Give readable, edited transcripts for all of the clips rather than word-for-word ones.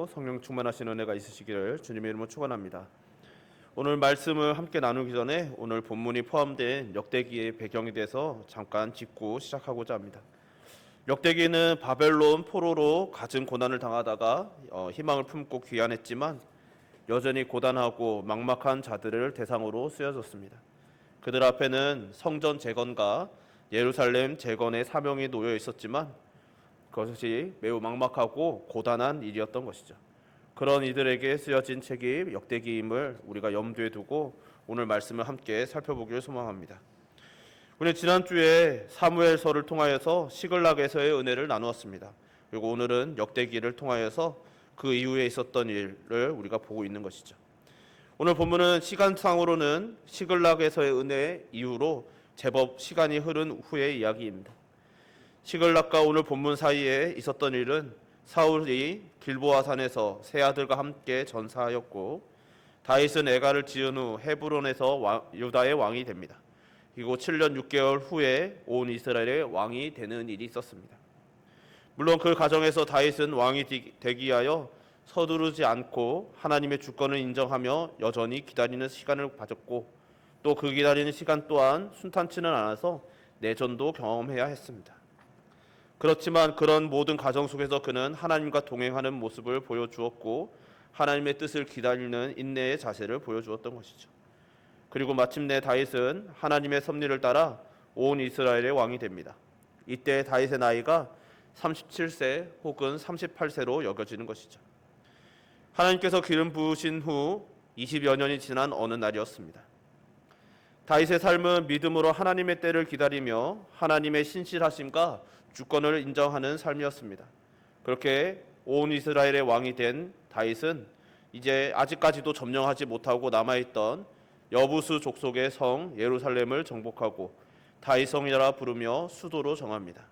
하시고 성령 충만하신 은혜가 있으시기를 주님의 이름으로 축원합니다. 오늘 말씀을 함께 나누기 전에 오늘 본문이 포함된 역대기의 배경에 대해서 잠깐 짚고 시작하고자 합니다. 역대기는 바벨론 포로로 갖은 고난을 당하다가 희망을 품고 귀환했지만 여전히 고단하고 막막한 자들을 대상으로 쓰여졌습니다. 그들 앞에는 성전 재건과 예루살렘 재건의 사명이 놓여 있었지만 그것이 매우 막막하고 고단한 일이었던 것이죠. 그런 이들에게 쓰여진 책이 역대기임을 우리가 염두에 두고 오늘 말씀을 함께 살펴보기를 소망합니다. 우리 지난주에 사무엘서를 통하여서 시글락에서의 은혜를 나누었습니다. 그리고 오늘은 역대기를 통하여서 그 이후에 있었던 일을 우리가 보고 있는 것이죠. 오늘 본문은 시간상으로는 시글락에서의 은혜 이후로 제법 시간이 흐른 후의 이야기입니다. 시글락과 오늘 본문 사이에 있었던 일은 사울이 길보아 산에서 세 아들과 함께 전사하였고 다윗은 애가를 지은 후 헤브론에서 유다의 왕이 됩니다. 그리고 7년 6개월 후에 온 이스라엘의 왕이 되는 일이 있었습니다. 물론 그 과정에서 다윗은 왕이 되기 위하여 서두르지 않고 하나님의 주권을 인정하며 여전히 기다리는 시간을 가졌고 또 그 기다리는 시간 또한 순탄치는 않아서 내전도 경험해야 했습니다. 그렇지만 그런 모든 과정 속에서 그는 하나님과 동행하는 모습을 보여주었고 하나님의 뜻을 기다리는 인내의 자세를 보여주었던 것이죠. 그리고 마침내 다윗은 하나님의 섭리를 따라 온 이스라엘의 왕이 됩니다. 이때 다윗의 나이가 37세 혹은 38세로 여겨지는 것이죠. 하나님께서 기름 부으신 후 20여 년이 지난 어느 날이었습니다. 다윗의 삶은 믿음으로 하나님의 때를 기다리며 하나님의 신실하심과 주권을 인정하는 삶이었습니다. 그렇게 온 이스라엘의 왕이 된 다윗은 이제 아직까지도 점령하지 못하고 남아있던 여부수 족속의 성 예루살렘을 정복하고 다윗성이라 부르며 수도로 정합니다.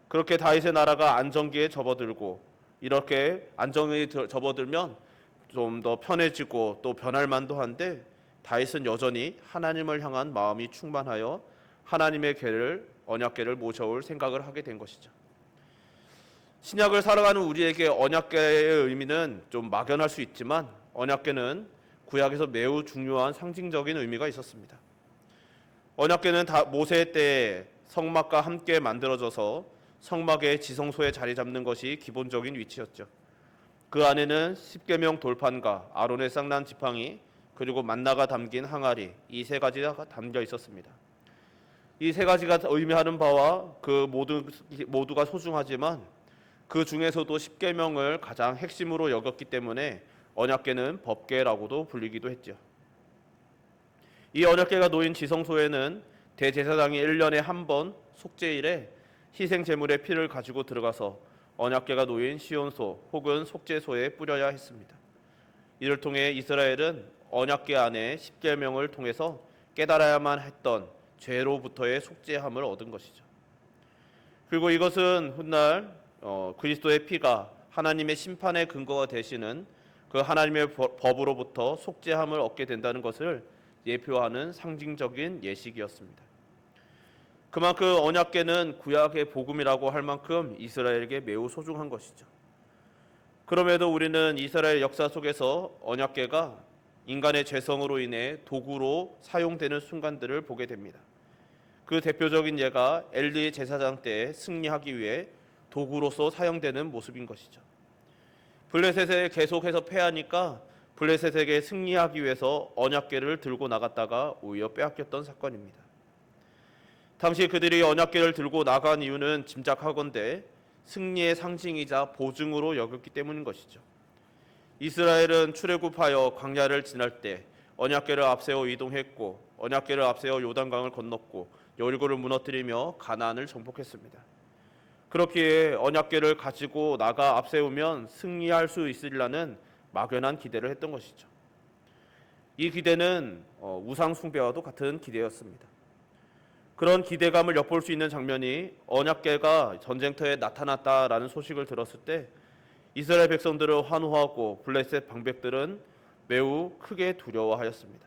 그렇게 다윗의 나라가 안정기에 접어들고 이렇게 안정에 접어들면 좀 더 편해지고 또 변할 만도 한데 다윗은 여전히 하나님을 향한 마음이 충만하여 하나님의 언약궤를 모셔올 생각을 하게 된 것이죠. 신약을 살아가는 우리에게 언약궤의 의미는 좀 막연할 수 있지만 언약궤는 구약에서 매우 중요한 상징적인 의미가 있었습니다. 언약궤는 모세 때에 성막과 함께 만들어져서 성막의 지성소에 자리 잡는 것이 기본적인 위치였죠. 그 안에는 십계명 돌판과 아론의 쌍난 지팡이 그리고 만나가 담긴 항아리 이 세 가지가 담겨 있었습니다. 이 세 가지가 의미하는 바와 그 모두가 소중하지만 그 중에서도 십계명을 가장 핵심으로 여겼기 때문에 언약궤는 법궤라고도 불리기도 했죠. 이 언약궤가 놓인 지성소에는 대제사장이 1년에 한 번 속죄일에 희생 제물의 피를 가지고 들어가서 언약궤가 놓인 시온소 혹은 속죄소에 뿌려야 했습니다. 이를 통해 이스라엘은 언약궤 안에 십계명을 통해서 깨달아야만 했던 죄로부터의 속죄함을 얻은 것이죠. 그리고 이것은 훗날 그리스도의 피가 하나님의 심판의 근거가 되시는 그 하나님의 법으로부터 속죄함을 얻게 된다는 것을 예표하는 상징적인 예식이었습니다. 그만큼 언약궤는 구약의 복음이라고 할 만큼 이스라엘에게 매우 소중한 것이죠. 그럼에도 우리는 이스라엘 역사 속에서 언약궤가 인간의 죄성으로 인해 도구로 사용되는 순간들을 보게 됩니다. 그 대표적인 예가 엘리 제사장 때 승리하기 위해 도구로서 사용되는 모습인 것이죠. 블레셋에 계속해서 패하니까 블레셋에게 승리하기 위해서 언약궤를 들고 나갔다가 오히려 빼앗겼던 사건입니다. 당시 그들이 언약궤를 들고 나간 이유는 짐작하건대 승리의 상징이자 보증으로 여겼기 때문인 것이죠. 이스라엘은 출애굽하여 광야를 지날 때 언약궤를 앞세워 이동했고 언약궤를 앞세워 요단강을 건넜고 여리고를 무너뜨리며 가나안을 정복했습니다. 그렇기에 언약궤를 가지고 나가 앞세우면 승리할 수 있으리라는 막연한 기대를 했던 것이죠. 이 기대는 우상 숭배와도 같은 기대였습니다. 그런 기대감을 엿볼 수 있는 장면이 언약궤가 전쟁터에 나타났다라는 소식을 들었을 때 이스라엘 백성들은 환호하고 블레셋 방백들은 매우 크게 두려워하였습니다.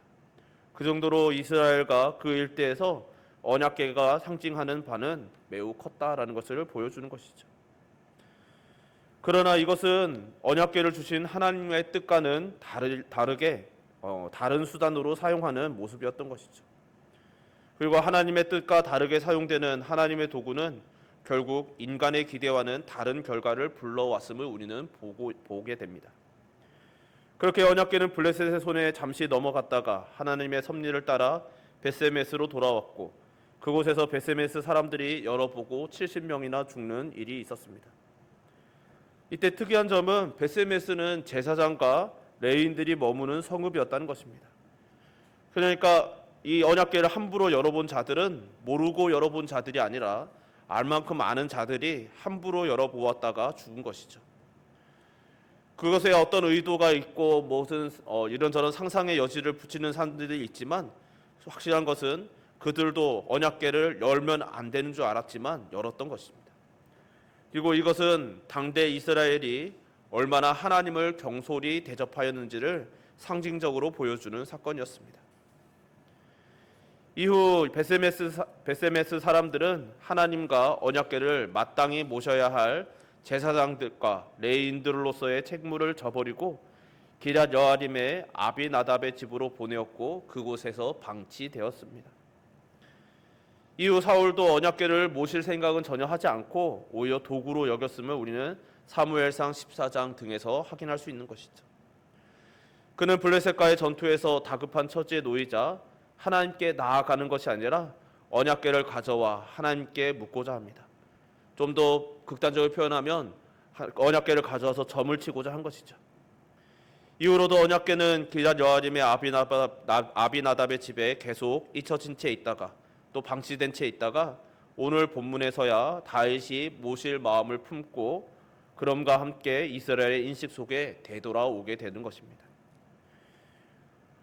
그 정도로 이스라엘과 그 일대에서 언약궤가 상징하는 바는 매우 컸다라는 것을 보여주는 것이죠. 그러나 이것은 언약궤를 주신 하나님의 뜻과는 다르게 다른 수단으로 사용하는 모습이었던 것이죠. 그리고 하나님의 뜻과 다르게 사용되는 하나님의 도구는 결국 인간의 기대와는 다른 결과를 불러왔음을 우리는 보게 됩니다. 그렇게 언약궤는 블레셋의 손에 잠시 넘어갔다가 하나님의 섭리를 따라 벳세메스로 돌아왔고, 그곳에서 벳세메스 사람들이 열어보고 70명이나 죽는 일이 있었습니다. 이때 특이한 점은 벳세메스는 제사장과 레위인들이 머무는 성읍이었다는 것입니다. 그러니까 이 언약궤를 함부로 열어본 자들은 모르고 열어본 자들이 아니라 알 만큼 아는 자들이 함부로 열어보았다가 죽은 것이죠. 그것에 어떤 의도가 있고 무슨 이런저런 상상의 여지를 붙이는 사람들이 있지만, 확실한 것은 그들도 언약궤를 열면 안 되는 줄 알았지만 열었던 것입니다. 그리고 이것은 당대 이스라엘이 얼마나 하나님을 경솔히 대접하였는지를 상징적으로 보여주는 사건이었습니다. 이후 벳세메스 사람들은 하나님과 언약궤를 마땅히 모셔야 할 제사장들과 레위인들로서의 책무를 저버리고 기럇 여아림의 아비나답의 집으로 보내었고, 그곳에서 방치되었습니다. 이후 사울도 언약궤를 모실 생각은 전혀 하지 않고 오히려 도구로 여겼음을 우리는 사무엘상 14장 등에서 확인할 수 있는 것이죠. 그는 블레셋과의 전투에서 다급한 처지에 놓이자 하나님께 나아가는 것이 아니라 언약궤를 가져와 하나님께 묻고자 합니다. 좀 더 극단적으로 표현하면 언약궤를 가져와서 점을 치고자 한 것이죠. 이후로도 언약궤는 기럇 여아림의 아비나답의 집에 계속 잊혀진 채 있다가 또 방치된 채 있다가 오늘 본문에서야 다윗이 모실 마음을 품고 그럼과 함께 이스라엘의 인식 속에 되돌아오게 되는 것입니다.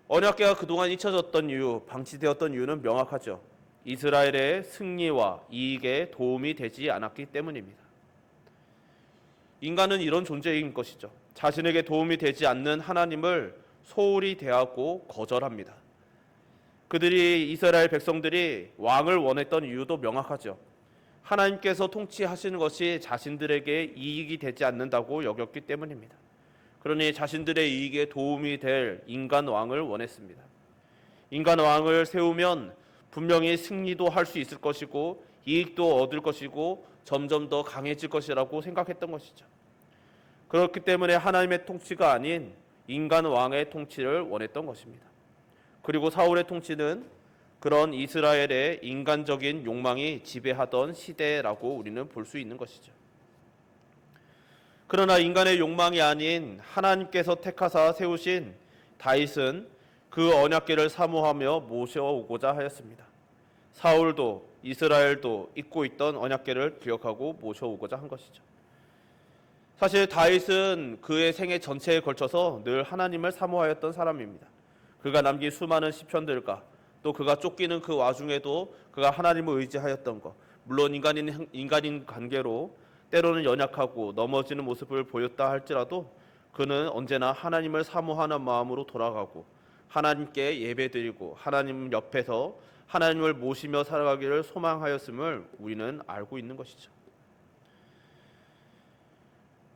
언약궤가 그동안 잊혀졌던 이유, 방치되었던 이유는 명확하죠. 이스라엘의 승리와 이익에 도움이 되지 않았기 때문입니다. 인간은 이런 존재인 것이죠. 자신에게 도움이 되지 않는 하나님을 소홀히 대하고 거절합니다. 그들이 이스라엘 백성들이 왕을 원했던 이유도 명확하죠. 하나님께서 통치하시는 것이 자신들에게 이익이 되지 않는다고 여겼기 때문입니다. 그러니 자신들의 이익에 도움이 될 인간 왕을 원했습니다. 인간 왕을 세우면 분명히 승리도 할 수 있을 것이고 이익도 얻을 것이고 점점 더 강해질 것이라고 생각했던 것이죠. 그렇기 때문에 하나님의 통치가 아닌 인간 왕의 통치를 원했던 것입니다. 그리고 사울의 통치는 그런 이스라엘의 인간적인 욕망이 지배하던 시대라고 우리는 볼 수 있는 것이죠. 그러나 인간의 욕망이 아닌 하나님께서 택하사 세우신 다윗은 그 언약궤를 사모하며 모셔오고자 하였습니다. 사울도 이스라엘도 잊고 있던 언약궤를 기억하고 모셔오고자 한 것이죠. 사실 다윗은 그의 생애 전체에 걸쳐서 늘 하나님을 사모하였던 사람입니다. 그가 남긴 수많은 시편들과 또 그가 쫓기는 그 와중에도 그가 하나님을 의지하였던 것, 물론 인간인 관계로 때로는 연약하고 넘어지는 모습을 보였다 할지라도 그는 언제나 하나님을 사모하는 마음으로 돌아가고 하나님께 예배드리고 하나님 옆에서 하나님을 모시며 살아가기를 소망하였음을 우리는 알고 있는 것이죠.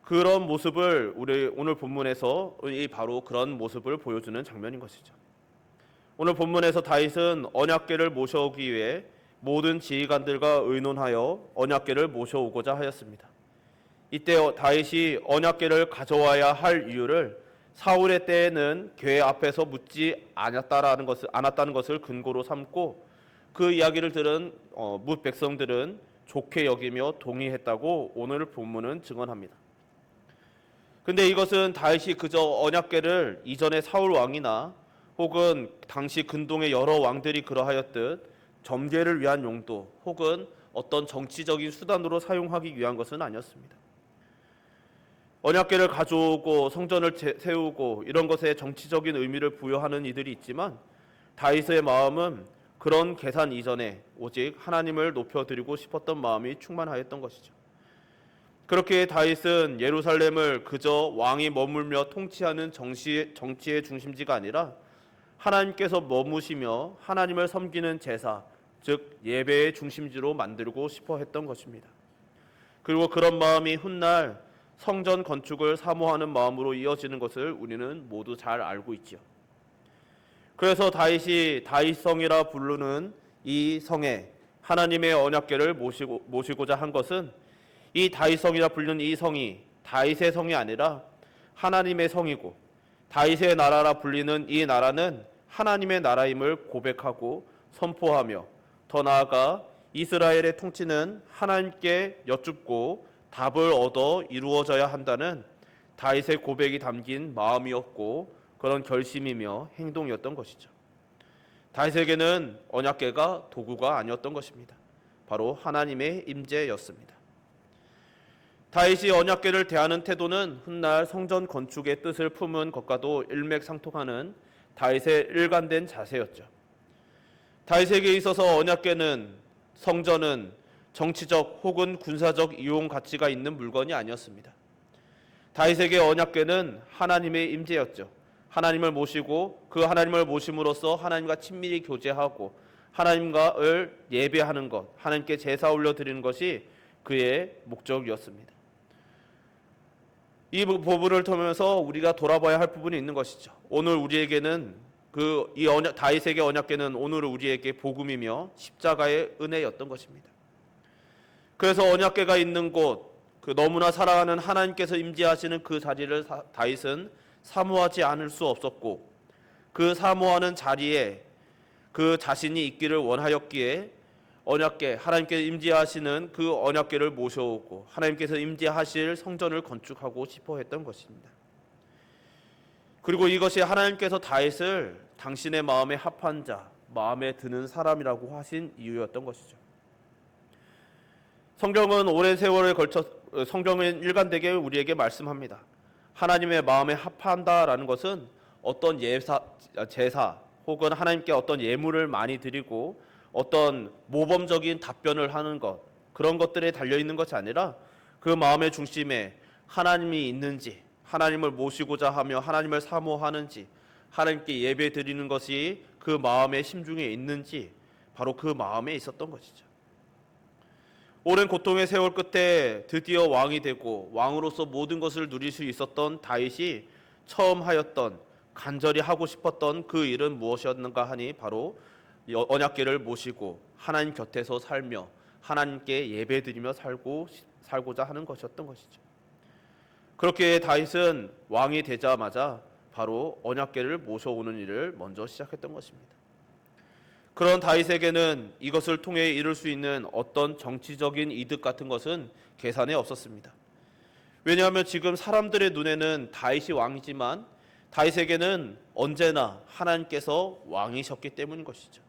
그런 모습을 우리 오늘 본문에서 바로 그런 모습을 보여주는 장면인 것이죠. 오늘 본문에서 다윗은 언약궤를 모셔오기 위해 모든 지휘관들과 의논하여 언약궤를 모셔오고자 하였습니다. 이때 다윗이 언약궤를 가져와야 할 이유를 사울의 때에는 궤 앞에서 묻지 않았다는 것을 근거로 삼고 그 이야기를 들은 뭇 백성들은 좋게 여기며 동의했다고 오늘 본문은 증언합니다. 근데 이것은 다윗이 그저 언약궤를 이전에 사울 왕이나 혹은 당시 근동의 여러 왕들이 그러하였듯 점괘를 위한 용도 혹은 어떤 정치적인 수단으로 사용하기 위한 것은 아니었습니다. 언약궤를 가져오고 성전을 세우고 이런 것에 정치적인 의미를 부여하는 이들이 있지만 다윗의 마음은 그런 계산 이전에 오직 하나님을 높여드리고 싶었던 마음이 충만하였던 것이죠. 그렇게 다윗은 예루살렘을 그저 왕이 머물며 통치하는 정치의 중심지가 아니라 하나님께서 머무시며 하나님을 섬기는 제사, 즉 예배의 중심지로 만들고 싶어 했던 것입니다. 그리고 그런 마음이 훗날 성전 건축을 사모하는 마음으로 이어지는 것을 우리는 모두 잘 알고 있지요. 그래서 다윗이 다윗성이라 부르는 이 성에 하나님의 언약궤를 모시고자 한 것은 이 다윗성이라 불리는 이 성이 다윗의 성이 아니라 하나님의 성이고, 다윗의 나라라 불리는 이 나라는 하나님의 나라임을 고백하고 선포하며, 더 나아가 이스라엘의 통치는 하나님께 여쭙고 답을 얻어 이루어져야 한다는 다윗의 고백이 담긴 마음이었고, 그런 결심이며 행동이었던 것이죠. 다윗에게는 언약궤가 도구가 아니었던 것입니다. 바로 하나님의 임재였습니다. 다윗이 언약궤를 대하는 태도는 훗날 성전 건축의 뜻을 품은 것과도 일맥상통하는 다윗의 일관된 자세였죠. 다윗에게 있어서 언약궤는, 성전은 정치적 혹은 군사적 이용 가치가 있는 물건이 아니었습니다. 다윗에게 언약궤는 하나님의 임재였죠. 하나님을 모시고 그 하나님을 모심으로써 하나님과 친밀히 교제하고 하나님과를 예배하는 것, 하나님께 제사 올려드리는 것이 그의 목적이었습니다. 이 부분을 통해서 우리가 돌아봐야 할 부분이 있는 것이죠. 오늘 우리에게는 다윗에게 언약궤는 오늘 우리에게 복음이며 십자가의 은혜였던 것입니다. 그래서 언약궤가 있는 곳, 그 너무나 사랑하는 하나님께서 임재하시는 그 자리를 다윗은 사모하지 않을 수 없었고, 그 사모하는 자리에 그 자신이 있기를 원하였기에 언약궤, 하나님께서 임재하시는 그 언약궤를 모셔오고 하나님께서 임재하실 성전을 건축하고 싶어 했던 것입니다. 그리고 이것이 하나님께서 다윗을 당신의 마음에 합한 자, 마음에 드는 사람이라고 하신 이유였던 것이죠. 성경은 오랜 세월에 걸쳐 성경은 일관되게 우리에게 말씀합니다. 하나님의 마음에 합한다라는 것은 어떤 제사 혹은 하나님께 어떤 예물을 많이 드리고 어떤 모범적인 답변을 하는 것, 그런 것들에 달려있는 것이 아니라 그 마음의 중심에 하나님이 있는지, 하나님을 모시고자 하며 하나님을 사모하는지, 하나님께 예배 드리는 것이 그 마음의 심중에 있는지, 바로 그 마음에 있었던 것이죠. 오랜 고통의 세월 끝에 드디어 왕이 되고 왕으로서 모든 것을 누릴 수 있었던 다윗이 처음 하였던, 간절히 하고 싶었던 그 일은 무엇이었는가 하니 바로 언약궤를 모시고 하나님 곁에서 살며 하나님께 예배드리며 살고자 하는 것이었던 것이죠. 그렇게 다윗은 왕이 되자마자 바로 언약궤를 모셔오는 일을 먼저 시작했던 것입니다. 그런 다윗에게는 이것을 통해 이룰 수 있는 어떤 정치적인 이득 같은 것은 계산에 없었습니다. 왜냐하면 지금 사람들의 눈에는 다윗이 왕이지만 다윗에게는 언제나 하나님께서 왕이셨기 때문인 것이죠.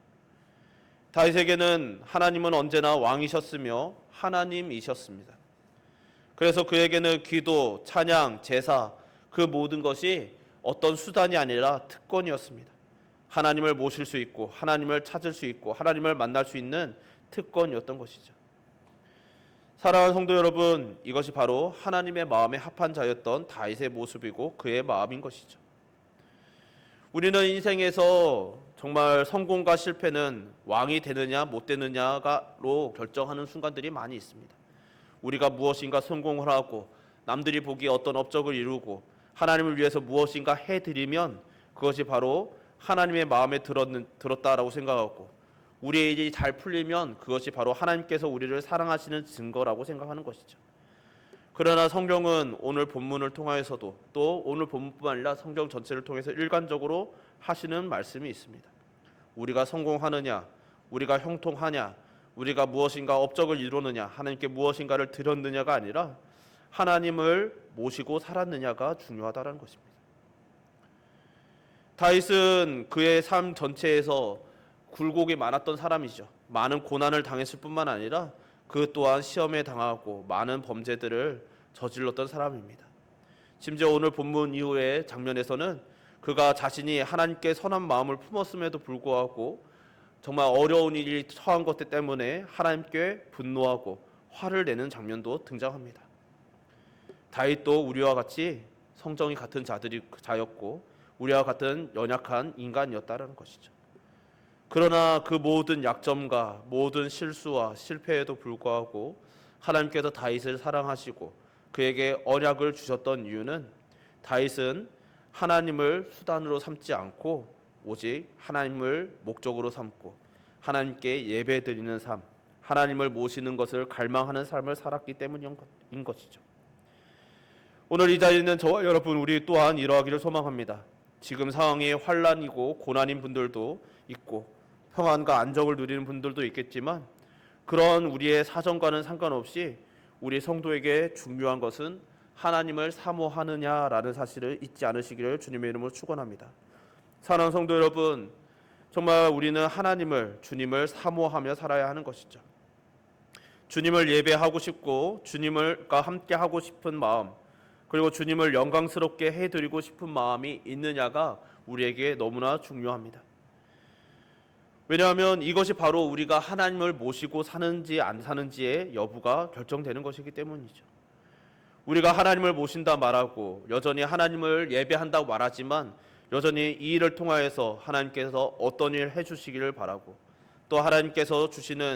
다윗에게는 하나님은 언제나 왕이셨으며 하나님이셨습니다. 그래서 그에게는 기도, 찬양, 제사, 그 모든 것이 어떤 수단이 아니라 특권이었습니다. 하나님을 모실 수 있고 하나님을 찾을 수 있고 하나님을 만날 수 있는 특권이었던 것이죠. 사랑하는 성도 여러분, 이것이 바로 하나님의 마음에 합한 자였던 다윗의 모습이고 그의 마음인 것이죠. 우리는 인생에서 정말 성공과 실패는 왕이 되느냐 못 되느냐로 결정하는 순간들이 많이 있습니다. 우리가 무엇인가 성공을 하고 남들이 보기에 어떤 업적을 이루고 하나님을 위해서 무엇인가 해드리면 그것이 바로 하나님의 마음에 들었다라고 생각하고, 우리의 일이 잘 풀리면 그것이 바로 하나님께서 우리를 사랑하시는 증거라고 생각하는 것이죠. 그러나 성경은 오늘 본문을 통하여서도, 또 오늘 본문뿐만 아니라 성경 전체를 통해서 일관적으로 하시는 말씀이 있습니다. 우리가 성공하느냐, 우리가 형통하냐, 우리가 무엇인가 업적을 이루느냐, 하나님께 무엇인가를 드렸느냐가 아니라 하나님을 모시고 살았느냐가 중요하다는 것입니다. 다윗은 그의 삶 전체에서 굴곡이 많았던 사람이죠. 많은 고난을 당했을 뿐만 아니라 그 또한 시험에 당하고 많은 범죄들을 저질렀던 사람입니다. 심지어 오늘 본문 이후의 장면에서는 그가 자신이 하나님께 선한 마음을 품었음에도 불구하고 정말 어려운 일이 처한 것 때문에 하나님께 분노하고 화를 내는 장면도 등장합니다. 다윗도 우리와 같이 성정이 같은 자였고 우리와 같은 연약한 인간이었다는 것이죠. 그러나 그 모든 약점과 모든 실수와 실패에도 불구하고 하나님께서 다윗을 사랑하시고 그에게 언약을 주셨던 이유는 다윗은 하나님을 수단으로 삼지 않고 오직 하나님을 목적으로 삼고 하나님께 예배드리는 삶, 하나님을 모시는 것을 갈망하는 삶을 살았기 때문인 것이죠. 오늘 이 자리에 있는 저와 여러분 우리 또한 이러하기를 소망합니다. 지금 상황이 환난이고 고난인 분들도 있고 평안과 안정을 누리는 분들도 있겠지만 그런 우리의 사정과는 상관없이 우리 성도에게 중요한 것은 하나님을 사모하느냐라는 사실을 잊지 않으시기를 주님의 이름으로 축원합니다. 사랑하는 성도 여러분, 정말 우리는 하나님을 주님을 사모하며 살아야 하는 것이죠. 주님을 예배하고 싶고 주님과 함께 하고 싶은 마음, 그리고 주님을 영광스럽게 해드리고 싶은 마음이 있느냐가 우리에게 너무나 중요합니다. 왜냐하면 이것이 바로 우리가 하나님을 모시고 사는지 안 사는지의 여부가 결정되는 것이기 때문이죠. 우리가 하나님을 모신다 말하고 여전히 하나님을 예배한다고 말하지만 여전히 이 일을 통하여서 하나님께서 어떤 일 해주시기를 바라고 또 하나님께서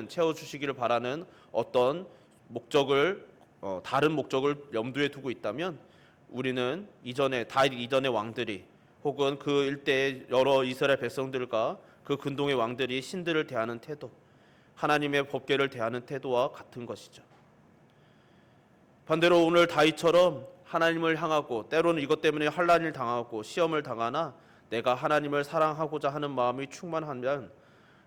채워주시기를 바라는 어떤 목적을 다른 목적을 염두에 두고 있다면 우리는 다윗 이전의 왕들이 혹은 그 일대의 여러 이스라엘 백성들과 그 근동의 왕들이 신들을 대하는 태도, 하나님의 법궤를 대하는 태도와 같은 것이죠. 반대로 오늘 다윗처럼 하나님을 향하고 때로는 이것 때문에 환난을 당하고 시험을 당하나 내가 하나님을 사랑하고자 하는 마음이 충만하면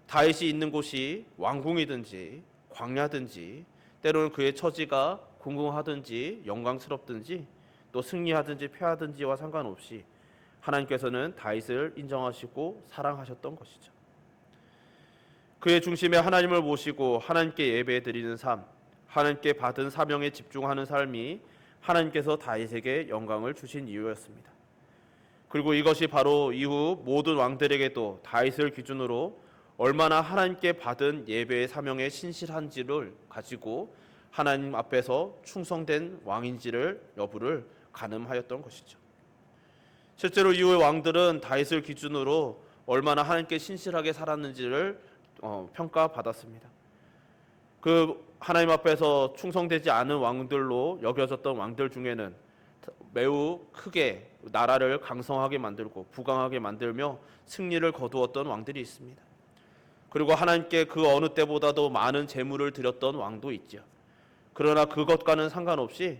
다윗이 있는 곳이 왕궁이든지 광야든지 때로는 그의 처지가 궁궁하든지 영광스럽든지 또 승리하든지 패하든지와 상관없이 하나님께서는 다윗을 인정하시고 사랑하셨던 것이죠. 그의 중심에 하나님을 모시고 하나님께 예배드리는 삶, 하나님께 받은 사명에 집중하는 삶이 하나님께서 다윗에게 영광을 주신 이유였습니다. 그리고 이것이 바로 이후 모든 왕들에게도 다윗을 기준으로 얼마나 하나님께 받은 예배의 사명에 신실한지를 가지고 하나님 앞에서 충성된 왕인지를 여부를 가늠하였던 것이죠. 실제로 이후의 왕들은 다윗을 기준으로 얼마나 하나님께 신실하게 살았는지를 평가받았습니다. 그 하나님 앞에서 충성되지 않은 왕들로 여겨졌던 왕들 중에는 매우 크게 나라를 강성하게 만들고 부강하게 만들며 승리를 거두었던 왕들이 있습니다. 그리고 하나님께 그 어느 때보다도 많은 재물을 드렸던 왕도 있죠. 그러나 그것과는 상관없이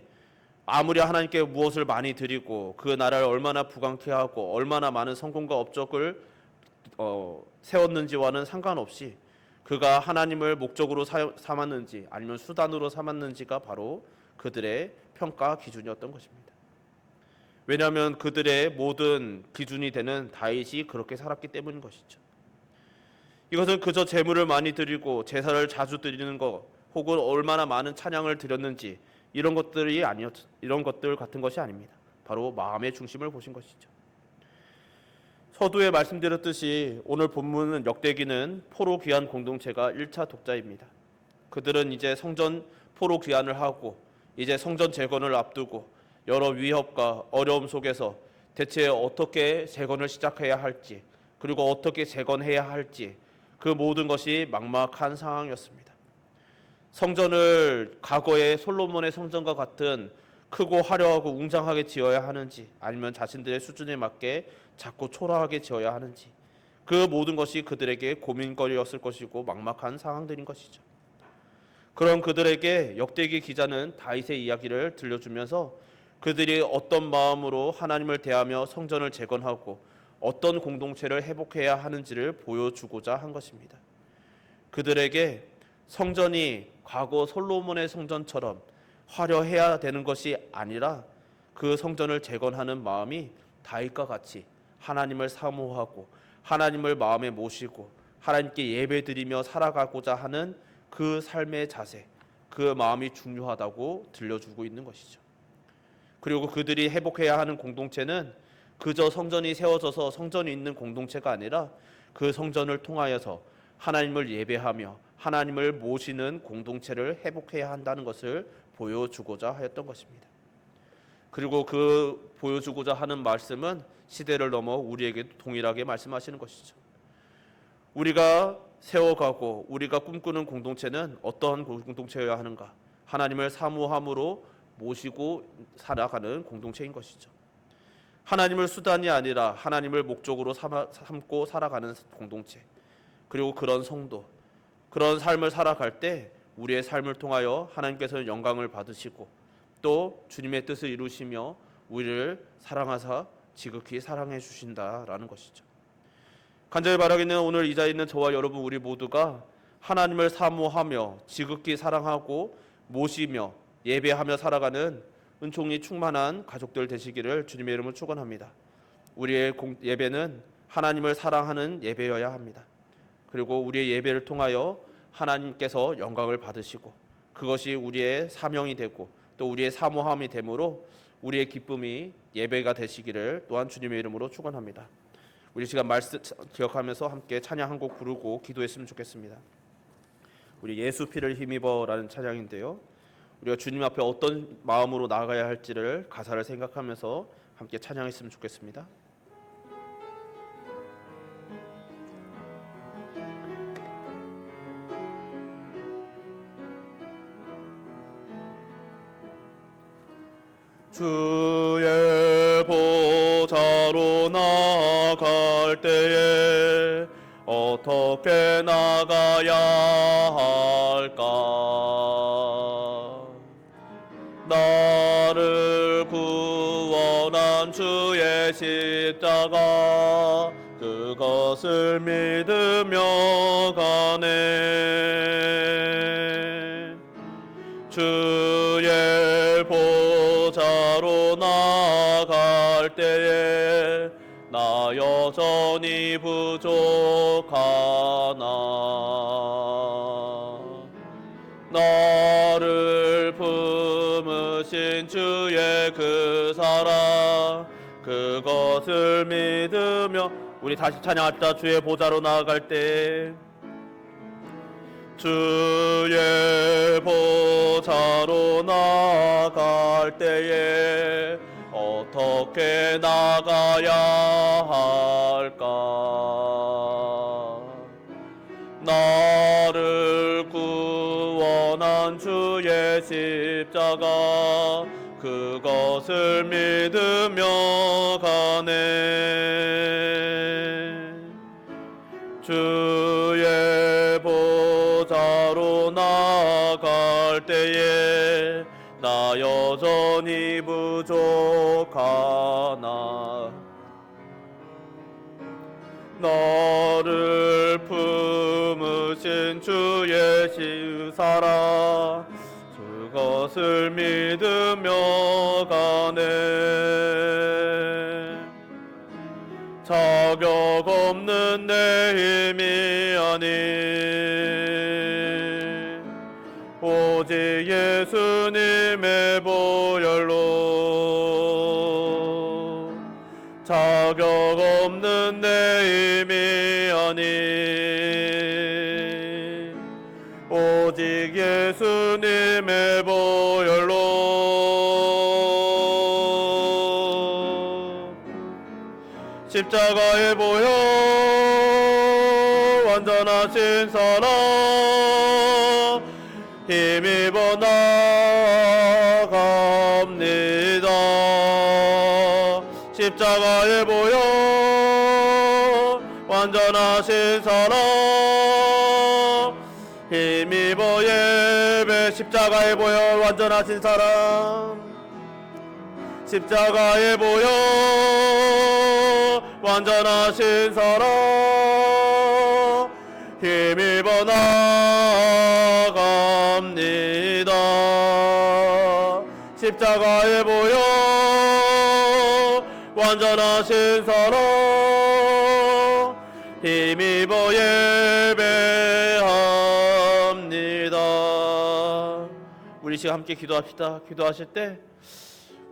아무리 하나님께 무엇을 많이 드리고 그 나라를 얼마나 부강케 하고 얼마나 많은 성공과 업적을 세웠는지와는 상관없이 그가 하나님을 목적으로 삼았는지 아니면 수단으로 삼았는지가 바로 그들의 평가 기준이었던 것입니다. 왜냐하면 그들의 모든 기준이 되는 다윗이 그렇게 살았기 때문인 것이죠. 이것은 그저 재물을 많이 드리고 제사를 자주 드리는 것 혹은 얼마나 많은 찬양을 드렸는지 이런 것들 같은 것이 아닙니다. 바로 마음의 중심을 보신 것이죠. 서두에 말씀드렸듯이 오늘 본문은 역대기는 포로 귀환 공동체가 1차 독자입니다. 그들은 이제 성전 포로 귀환을 하고 이제 성전 재건을 앞두고 여러 위협과 어려움 속에서 대체 어떻게 재건을 시작해야 할지 그리고 어떻게 재건해야 할지 그 모든 것이 막막한 상황이었습니다. 성전을 과거의 솔로몬의 성전과 같은 크고 화려하고 웅장하게 지어야 하는지 아니면 자신들의 수준에 맞게 작고 초라하게 지어야 하는지 그 모든 것이 그들에게 고민거리였을 것이고 막막한 상황들인 것이죠. 그런 그들에게 역대기 기자는 다윗의 이야기를 들려주면서 그들이 어떤 마음으로 하나님을 대하며 성전을 재건하고 어떤 공동체를 회복해야 하는지를 보여주고자 한 것입니다. 그들에게 성전이 과거 솔로몬의 성전처럼 화려해야 되는 것이 아니라 그 성전을 재건하는 마음이 다윗과 같이 하나님을 사모하고 하나님을 마음에 모시고 하나님께 예배드리며 살아가고자 하는 그 삶의 자세, 그 마음이 중요하다고 들려주고 있는 것이죠. 그리고 그들이 회복해야 하는 공동체는 그저 성전이 세워져서 성전이 있는 공동체가 아니라 그 성전을 통하여서 하나님을 예배하며 하나님을 모시는 공동체를 회복해야 한다는 것을 보여주고자 하였던 것입니다. 그리고 그 보여주고자 하는 말씀은 시대를 넘어 우리에게 동일하게 말씀하시는 것이죠. 우리가 세워가고 우리가 꿈꾸는 공동체는 어떠한 공동체여야 하는가? 하나님을 사모함으로 모시고 살아가는 공동체인 것이죠. 하나님을 수단이 아니라 하나님을 목적으로 삼고 살아가는 공동체, 그리고 그런 성도, 그런 삶을 살아갈 때 우리의 삶을 통하여 하나님께서는 영광을 받으시고 또 주님의 뜻을 이루시며 우리를 사랑하사 지극히 사랑해 주신다라는 것이죠. 간절히 바라기는 오늘 이 자리에 있는 저와 여러분 우리 모두가 하나님을 사모하며 지극히 사랑하고 모시며 예배하며 살아가는 은총이 충만한 가족들 되시기를 주님의 이름으로 축원합니다. 우리의 예배는 하나님을 사랑하는 예배여야 합니다. 그리고 우리의 예배를 통하여 하나님께서 영광을 받으시고 그것이 우리의 사명이 되고 또 우리의 사모함이 되므로 우리의 기쁨이 예배가 되시기를 또한 주님의 이름으로 축원합니다. 우리 시간 말씀 기억하면서 함께 찬양 한 곡 부르고 기도했으면 좋겠습니다. 우리 예수 피를 힘입어라는 찬양인데요. 우리가 주님 앞에 어떤 마음으로 나아가야 할지를 가사를 생각하면서 함께 찬양했으면 좋겠습니다. 주의 보좌로 나아갈 때에 어떻게 나가야 할까? 나를 구원한 주의 십자가 그것을 믿으며 가네. 주의 보좌로 나아갈 때에 나 여전히 부족하나. 나를 품으신 주의 그 사랑 그것을 믿으며 우리 다시 찬양합시다. 주의 보좌로 나아갈 때 주의 보좌로 나아갈 때에 어떻게 나가야 할까? 나를 구원한 주의 십자가 그것을 믿으며 가네. 주의 보좌로 나아갈 때에 나 여전히 부족하나. 너를 품으신 주의 십사랑 그것을 믿으며 가네. 자격 없는 내 힘이 아닌 오직 예수님의 보혈로 자격 없는 내 힘이 아닌 오직 예수님의 보혈로 십자가의 보혈 완전하신 사랑 힘입어 나갑니다. 십자가의 보혈 완전하신 사랑 힘입어 예배. 십자가의 보혈 완전하신 사랑 십자가의 보혈 완전하신 사랑 힘입어 나갑니다. 십자가의 보혈 완전하신 사랑 힘입어 예배합니다. 우리 시간 함께 기도합시다. 기도하실 때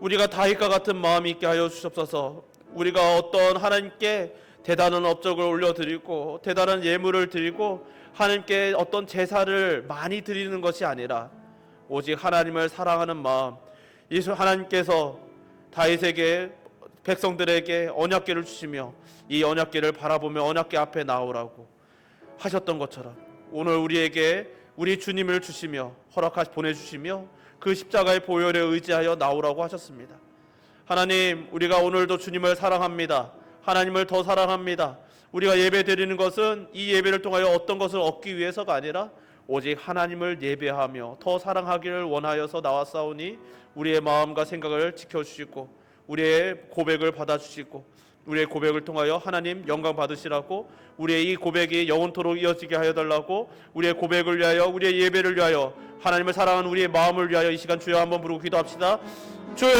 우리가 다윗과 같은 마음이 있게 하여 주옵소서. 우리가 어떤 하나님께 대단한 업적을 올려드리고 대단한 예물을 드리고 하나님께 어떤 제사를 많이 드리는 것이 아니라 오직 하나님을 사랑하는 마음, 예수 하나님께서 다윗에게 백성들에게 언약궤를 주시며 이 언약궤를 바라보며 언약궤 앞에 나오라고 하셨던 것처럼 오늘 우리에게 우리 주님을 주시며 보내주시며 그 십자가의 보혈에 의지하여 나오라고 하셨습니다. 하나님, 우리가 오늘도 주님을 사랑합니다. 하나님을 더 사랑합니다. 우리가 예배 드리는 것은 이 예배를 통하여 어떤 것을 얻기 위해서가 아니라 오직 하나님을 예배하며 더 사랑하기를 원하여서 나왔사오니 우리의 마음과 생각을 지켜주시고 우리의 고백을 받아주시고 우리의 고백을 통하여 하나님 영광 받으시라고, 우리의 이 고백이 영원토록 이어지게 하여 달라고, 우리의 고백을 위하여, 우리의 예배를 위하여, 하나님을 사랑하는 우리의 마음을 위하여 이 시간 주여 한번 부르고 기도합시다. 주여.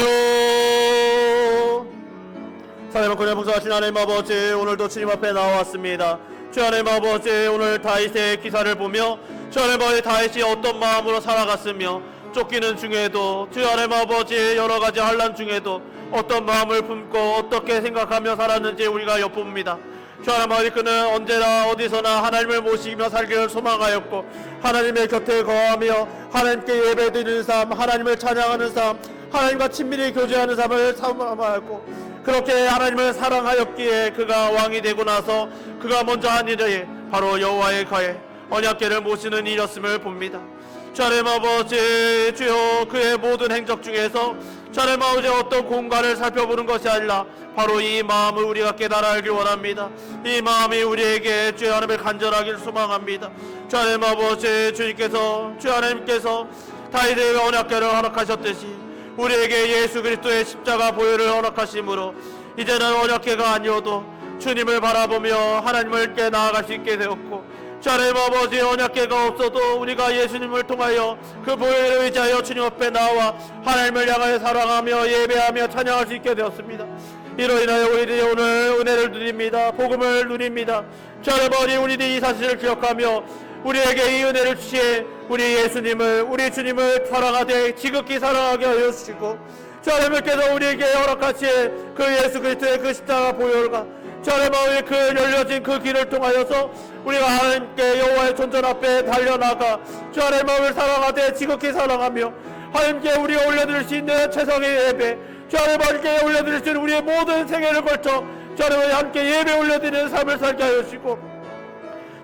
사랑과 권위와 풍성하신 하나님 아버지, 오늘도 주님 앞에 나왔습니다. 주 하나님 아버지, 오늘 다윗의 기사를 보며 주 하나님 아버지, 다윗이 어떤 마음으로 살아갔으며 쫓기는 중에도 주 하나님 아버지 여러 가지 환난 중에도 어떤 마음을 품고 어떻게 생각하며 살았는지 우리가 엿봅니다. 주 하나님 아버지, 그는 언제나 어디서나 하나님을 모시며 살기를 소망하였고 하나님의 곁에 거하며 하나님께 예배드리는 삶, 하나님을 찬양하는 삶, 하나님과 친밀히 교제하는 삶을 사모하였고, 그렇게 하나님을 사랑하였기에 그가 왕이 되고 나서 그가 먼저 한 일이 바로 여호와의 가에 언약궤를 모시는 일이었음을 봅니다. 주 하나님 아버지, 주여, 그의 모든 행적 중에서 주 하나님 아버지 어떤 공간을 살펴보는 것이 아니라 바로 이 마음을 우리가 깨달아 알길 원합니다. 이 마음이 우리에게 주의 하나님을 간절하기를 소망합니다. 주 하나님 아버지, 주 하나님께서 다윗의 언약궤를 허락하셨듯이 우리에게 예수 그리스도의 십자가 보혈을 허락하심으로 이제는 언약궤가 아니어도 주님을 바라보며 하나님께 나아갈 수 있게 되었고, 주 하나님 아버지, 언약궤가 없어도 우리가 예수님을 통하여 그 보혈을 의지하여 주님 앞에 나와 하나님을 향하여 사랑하며 예배하며 찬양할 수 있게 되었습니다. 이로 인하여 우리들이 오늘 은혜를 누립니다. 복음을 누립니다. 주 하나님 아버지, 우리들이 이 사실을 기억하며 우리에게 이 은혜를 주시에 우리 예수님을, 우리 주님을 사랑하되 지극히 사랑하게 하여 주시고, 주 하나님께서 우리에게 허락하시에 그 예수 그리스도의 그 십자가 보혈과 주 하나님의 그 열려진 그 길을 통하여서 우리가 하나님께 여호와의 존전 앞에 달려나가 주 하나님을 사랑하되 지극히 사랑하며 하나님께 우리가 올려드릴 수 있는 최상의 예배, 주 하나님께 올려드릴 수 있는 우리의 모든 생애를 걸쳐 주 하나님과 함께 예배 올려드리는 삶을 살게 하여 주시고,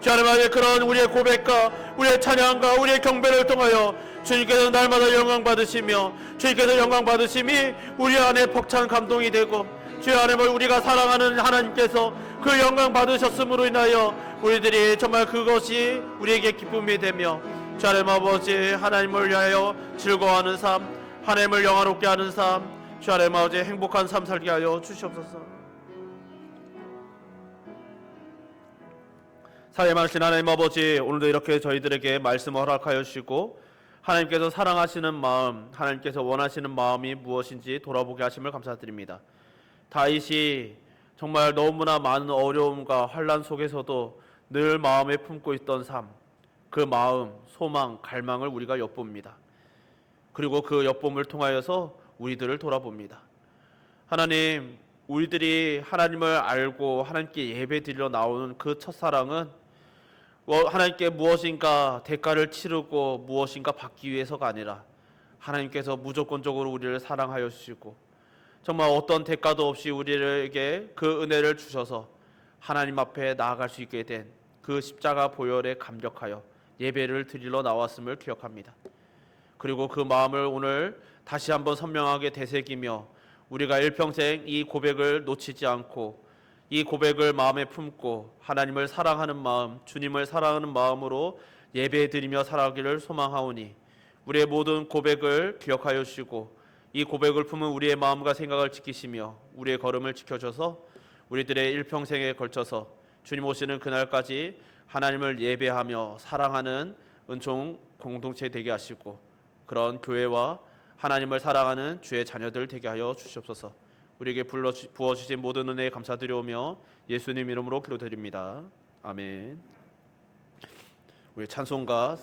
주 하나님의 그런 우리의 고백과 우리의 찬양과 우리의 경배를 통하여 주님께서 날마다 영광 받으시며 주님께서 영광 받으심이 우리 안에 벅찬 감동이 되고, 주의 하나님을 우리가 사랑하는 하나님께서 그 영광 받으셨음으로 인하여 우리들이 정말 그것이 우리에게 기쁨이 되며 주 하나님 아버지, 하나님을 위하여 즐거워하는 삶, 하나님을 영화롭게 하는 삶, 주 하나님 아버지 행복한 삶 살게 하여 주시옵소서. 사랑의 많으신 하나님 아버지, 오늘도 이렇게 저희들에게 말씀을 허락하여 주시고 하나님께서 사랑하시는 마음, 하나님께서 원하시는 마음이 무엇인지 돌아보게 하심을 감사드립니다. 다윗이 정말 너무나 많은 어려움과 환난 속에서도 늘 마음에 품고 있던 삶, 그 마음, 소망, 갈망을 우리가 엿봅니다. 그리고 그 엿봄을 통하여서 우리들을 돌아봅니다. 하나님, 우리들이 하나님을 알고 하나님께 예배드리러 나오는 그 첫사랑은 하나님께 무엇인가 대가를 치르고 무엇인가 받기 위해서가 아니라 하나님께서 무조건적으로 우리를 사랑하여 주시고 정말 어떤 대가도 없이 우리에게 그 은혜를 주셔서 하나님 앞에 나아갈 수 있게 된 그 십자가 보혈에 감격하여 예배를 드리러 나왔음을 기억합니다. 그리고 그 마음을 오늘 다시 한번 선명하게 되새기며 우리가 일평생 이 고백을 놓치지 않고 이 고백을 마음에 품고 하나님을 사랑하는 마음, 주님을 사랑하는 마음으로 예배드리며 살아가기를 소망하오니 우리의 모든 고백을 기억하여 주시고 이 고백을 품은 우리의 마음과 생각을 지키시며 우리의 걸음을 지켜줘서 우리들의 일평생에 걸쳐서 주님 오시는 그날까지 하나님을 예배하며 사랑하는 은총 공동체 되게 하시고 그런 교회와 하나님을 사랑하는 주의 자녀들 되게 하여 주시옵소서. 우리에게 부어주신 모든 은혜에 감사드리오며 예수님 이름으로 기도드립니다. 아멘. 우리 찬송가